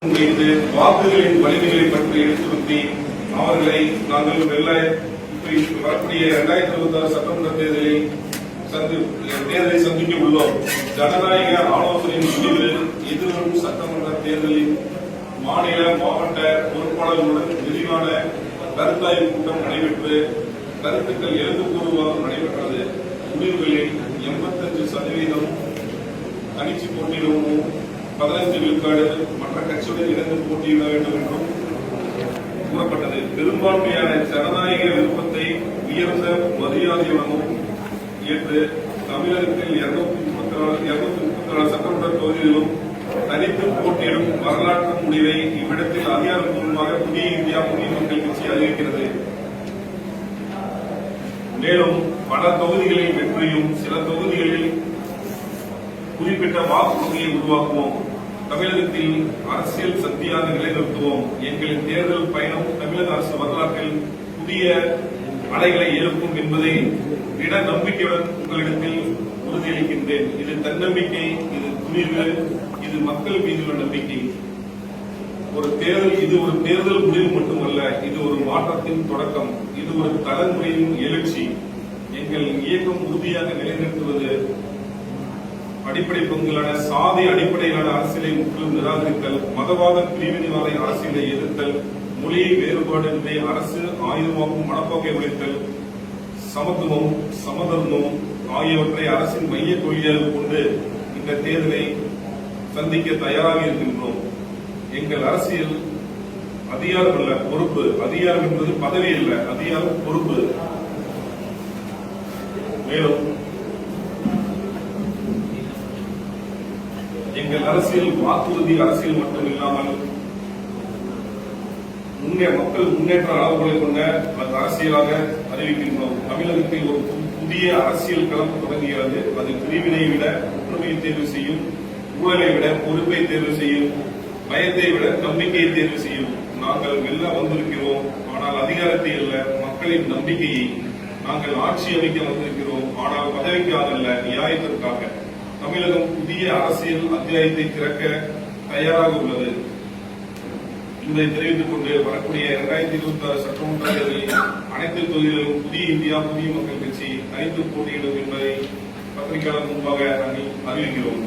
மீது வாக்குகளின் வலிமைகளை பற்றி எடுத்துரைத்தி அவர்களை நாங்கள் வரக்கூடிய 2026 சட்டமன்ற தேர்தலை சந்திக்க உள்ளோம். ஜனநாயக ஆலோசனையின் முடிவில் எதிர்வரும் சட்டமன்ற தேர்தலில் மாநில மாவட்ட பொறுப்பாளர்களுடன் விரிவான கருத்தாய்வு கூட்டம் நடைபெற்று கருத்துக்கள் எழுத்துப்பூர்வமாக நடைபெற்றது. முடிவுகளில் 85% தனிச்சு போட்டியிடவும் 15 விழுக்காடு மற்ற கட்சியுடன் இணைந்து போட்டியிட வேண்டும் என்றும் கூறப்பட்டது. பெரும்பான்மையான ஜனநாயக விருப்பத்தை உயர்ந்த மரியாதையுடனும் ஏற்று தமிழகத்தில் 234 சட்டமன்ற தொகுதிகளிலும் தனித்து போட்டியிடும் வரலாற்று முடிவை இவ்விடத்தில் அதிகாரப்பூர்வமாக புதிய இந்தியா புதிய மக்கள் கட்சி அறிவிக்கிறது. மேலும் பல தொகுதிகளில் வெற்றியும் சில தொகுதிகளில் குறிப்பிட்ட வாக்குறுதியை உருவாக்குவோம். தமிழகத்தில் அரசியல் சக்தியாக நிலைநிறுத்துவோம். எங்களின் தேர்தல் பயணம் தமிழக அரசு வரலாற்றில் புதிய அலைகளை எழுப்பும் என்பதை திட நம்பிக்கையுடன் உங்களிடத்தில் உறுதியளிக்கின்றேன். இது தன்னம்பிக்கை, இது துணிவு, இது மக்கள் மீதுள்ள நம்பிக்கை. இது ஒரு தேர்தல் முடிவு மட்டுமல்ல, இது ஒரு மாற்றத்தின் தொடக்கம். இது ஒரு தலைமுறையின் எழுச்சி. எங்கள் இயக்கம் உறுதியாக நிலைநிறுத்துவது அடிப்படை பங்குகளான சாதி அடிப்படையிலான அரசியலை முற்றிலும் நிராகரித்தல், மதவாத பிரிவினைவாத அரசியலை எதிர்த்தல், மொழி வேறுபாடின்மை அரசு ஆயுதமாக்கும் மனப்போக்கை ஒழித்தல், சமத்துவம் சமதர்மம் ஆகியவற்றை அரசின் மைய கொள்கையாக கொண்டு இந்த தேர்தலை சந்திக்க தயாராக இருக்கின்றோம். எங்கள் அரசியல் அதிகாரம் அல்ல, பொறுப்பு. அதிகாரம் என்பது பதவி அல்ல, அதிகாரம் பொறுப்பு. மேலும் எங்கள் அரசியல் வாக்குறுதி அரசியல் மட்டும் இல்லாமல் மக்கள் முன்னேற்ற அளவுகளை கொண்ட அரசியலாக அறிவிக்கின்றோம். தமிழகத்தில் ஒரு புதிய அரசியல் களம் தொடங்குகிறது. அது பிரிவினை விட ஒற்றுமையை தேர்வு செய்யும், ஊழலை விட பொறுப்பை தேர்வு செய்யும், பயத்தை விட நம்பிக்கையை தேர்வு செய்யும். நாங்கள் வெல்ல வந்திருக்கிறோம், ஆனால் அதிகாரத்தை அல்ல, மக்களின் நம்பிக்கையை. நாங்கள் ஆட்சி அமைக்க வந்திருக்கிறோம், ஆனால் பதவிக்காக அல்ல, நியாயத்திற்காக. தமிழகம் புதிய அரசியல் அத்தியாயத்தை திறக்க தயாராக உள்ளது என்பதை தெரிவித்துக் கொண்டு வரக்கூடிய 2026 சட்டமன்ற தேர்தலில் அனைத்து தொகுதிகளிலும் புதிய இந்தியா புதிய மக்கள் கட்சி தனித்து போட்டியிடும் என்பதை பத்திரிகையாளர் முன்பாக நாங்கள் அறிவிக்கிறோம்.